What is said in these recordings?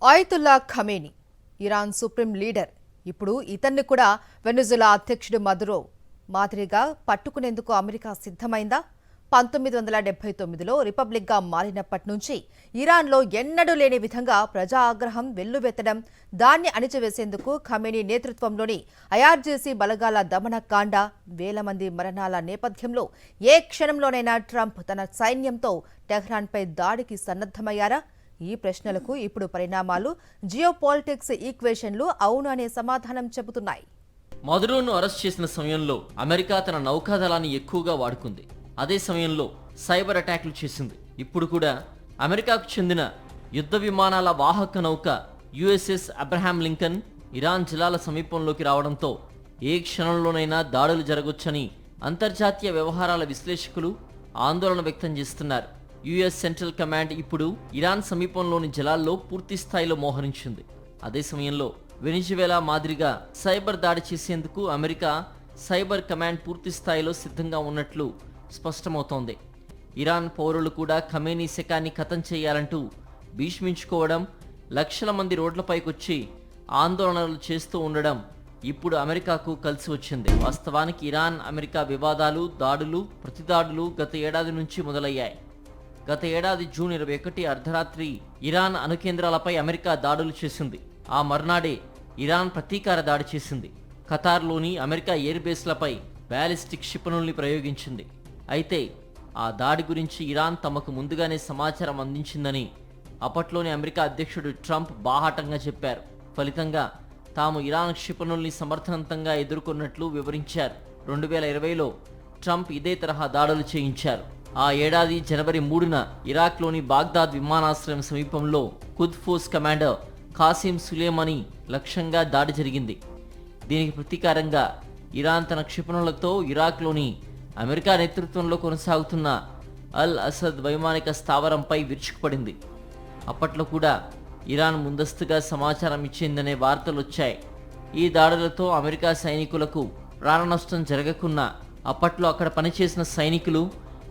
Ayatollah Khamenei Iran supreme leader. ఇప్పుడు ఇతన్ని కూడా వెనుజులా అధ్యక్షుడు మదురో మాదిరిగా పట్టుకునేందుకు అమెరికా సిద్ధమైందా? 1979లో రిపబ్లిక్గా మారినప్పటి నుంచి ఇరాన్లో ఎన్నడూ లేని విధంగా ప్రజా ఆగ్రహం వెల్లువెత్తడం, దాన్ని అణిచివేసేందుకు ఖమేనీ నేతృత్వంలోని ఐఆర్జీసీ బలగాల దమనకాండ, వేల మంది మరణాల నేపథ్యంలో ఏ క్షణంలోనైనా ట్రంప్ తన సైన్యంతో టెహ్రాన్పై దాడికి సన్నద్ధమయ్యారా? ఈ ప్రశ్నలకు ఇప్పుడు పరిణామాలు, జియోపాలిటిక్స్ ఈక్వేషన్లు అవును అనే సమాధానం చెబుతున్నాయి. మదురోను అరెస్ట్ చేసిన సమయంలో అమెరికా తన నౌకాదళాన్ని ఎక్కువగా వాడుకుంది. అదే సమయంలో సైబర్ అటాక్లు చేసింది. ఇప్పుడు కూడా అమెరికాకు చెందిన యుద్ధ విమానాల వాహక నౌక యుఎస్ఎస్ అబ్రహాం లింకన్ ఇరాన్ జలాల సమీపంలోకి రావడంతో ఏ క్షణంలోనైనా దాడులు జరగొచ్చని అంతర్జాతీయ వ్యవహారాల విశ్లేషకులు ఆందోళన వ్యక్తం చేస్తున్నారు. యుఎస్ సెంట్రల్ కమాండ్ ఇప్పుడు ఇరాన్ సమీపంలోని జలాల్లో పూర్తి స్థాయిలో మోహరించింది. అదే సమయంలో వెనిజువేలా మాదిరిగా సైబర్ దాడి చేసేందుకు అమెరికా సైబర్ కమాండ్ పూర్తి స్థాయిలో సిద్ధంగా ఉన్నట్లు స్పష్టమవుతోంది. ఇరాన్ పౌరులు కూడా ఖమేనీ శకాన్ని ఖతం చేయాలంటూ భీష్మించుకోవడం, లక్షల మంది రోడ్లపైకొచ్చి ఆందోళనలు చేస్తూ ఉండడం ఇప్పుడు అమెరికాకు కలిసి వచ్చింది. వాస్తవానికి ఇరాన్ అమెరికా వివాదాలు, దాడులు, ప్రతిదాడులు గత ఏడాది నుంచి మొదలయ్యాయి. గత ఏడాది జూన్ 21 అర్ధరాత్రి ఇరాన్ అణుకేంద్రాలపై అమెరికా దాడులు చేసింది. ఆ మర్నాడే ఇరాన్ ప్రతీకార దాడి చేసింది. ఖతార్లోని అమెరికా ఎయిర్ బేస్లపై బ్యాలిస్టిక్ క్షిపణుల్ని ప్రయోగించింది. అయితే ఆ దాడి గురించి ఇరాన్ తమకు ముందుగానే సమాచారం అందించిందని అప్పట్లోని అమెరికా అధ్యక్షుడు ట్రంప్ బాహాటంగా చెప్పారు. ఫలితంగా తాము ఇరాన్ క్షిపణుల్ని సమర్థవంతంగా ఎదుర్కొన్నట్లు వివరించారు. 2020లో ట్రంప్ ఇదే తరహా దాడులు చేయించారు. ఆ ఏడాది జనవరి 3న ఇరాక్లోని బాగ్దాద్ విమానాశ్రయం సమీపంలో Khud force commander Qasim Soleimani లక్ష్యంగా దాడి జరిగింది. దీనికి ప్రతీకారంగా ఇరాన్ తన క్షిపణులతో ఇరాక్లోని అమెరికా నేతృత్వంలో కొనసాగుతున్న అల్ అసద్ వైమానిక స్థావరంపై విరుచుకుపడింది. అప్పట్లో కూడా ఇరాన్ ముందస్తుగా సమాచారం ఇచ్చిందనే వార్తలు వచ్చాయి. ఈ దాడులతో అమెరికా సైనికులకు ప్రాణనష్టం జరగకున్నా అప్పట్లో అక్కడ పనిచేసిన సైనికులు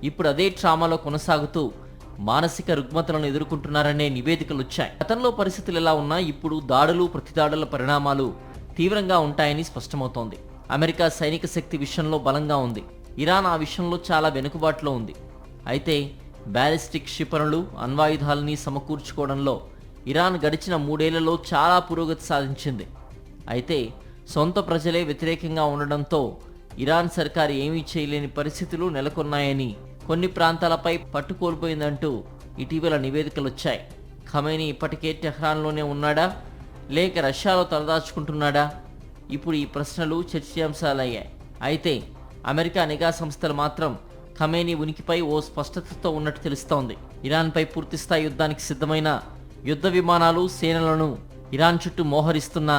ఇప్పుడు అదే ట్రామాలో కొనసాగుతూ మానసిక రుగ్మతలను ఎదుర్కొంటున్నారనే నివేదికలు వచ్చాయి. గతంలో పరిస్థితులు ఎలా ఉన్నా ఇప్పుడు దాడులు, ప్రతిదాడుల పరిణామాలు తీవ్రంగా ఉంటాయని స్పష్టమవుతోంది. అమెరికా సైనిక శక్తి విషయంలో బలంగా ఉంది. ఇరాన్ ఆ విషయంలో చాలా వెనుకబాటులో ఉంది. అయితే బ్యాలిస్టిక్ క్షిపణులు, అణ్వాయుధాలని సమకూర్చుకోవడంలో ఇరాన్ గడిచిన 3 ఏళ్లలో చాలా పురోగతి సాధించింది. అయితే సొంత ప్రజలే వ్యతిరేకంగా ఉండడంతో ఇరాన్ సర్కారు ఏమీ చేయలేని పరిస్థితులు నెలకొన్నాయని, కొన్ని ప్రాంతాలపై పట్టుకోల్పోయిందంటూ ఇటీవల నివేదికలు వచ్చాయి. ఖమేనీ ఇప్పటికే టెహ్రాన్లోనే ఉన్నాడా, లేక రష్యాలో తలదాచుకుంటున్నాడా? ఇప్పుడు ఈ ప్రశ్నలు చర్చాంశాలయ్యాయి. అయితే అమెరికా నిఘా సంస్థలు మాత్రం ఖమేనీ ఉనికిపై ఓ స్పష్టతతో ఉన్నట్టు తెలుస్తోంది. ఇరాన్పై పూర్తిస్థాయి యుద్ధానికి సిద్ధమైన యుద్ధ విమానాలు, సేనలను ఇరాన్ చుట్టూ మోహరిస్తున్నా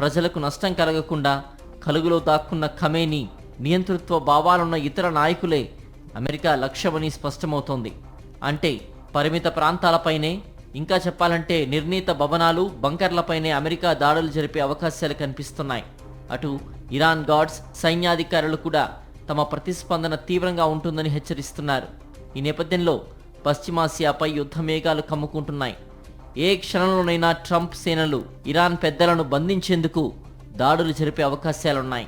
ప్రజలకు నష్టం కలగకుండా కలుగులో దాక్కున్న ఖమేనీ నియంతృత్వ భావాలున్న ఇతర నాయకులే అమెరికా లక్ష్యమని స్పష్టమవుతోంది. అంటే పరిమిత ప్రాంతాలపైనే, ఇంకా చెప్పాలంటే నిర్ణీత భవనాలు, బంకర్లపైనే అమెరికా దాడులు జరిపే అవకాశాలు కనిపిస్తున్నాయి. అటు ఇరాన్ గార్డ్స్, సైన్యాధికారులు కూడా తమ ప్రతిస్పందన తీవ్రంగా ఉంటుందని హెచ్చరిస్తున్నారు. ఈ నేపథ్యంలో పశ్చిమాసియాపై యుద్ధ మేఘాలు కమ్ముకుంటున్నాయి. ఏ క్షణంలోనైనా ట్రంప్ సేనలు ఇరాన్ పెద్దలను బంధించేందుకు దాడులు జరిపే అవకాశాలున్నాయి.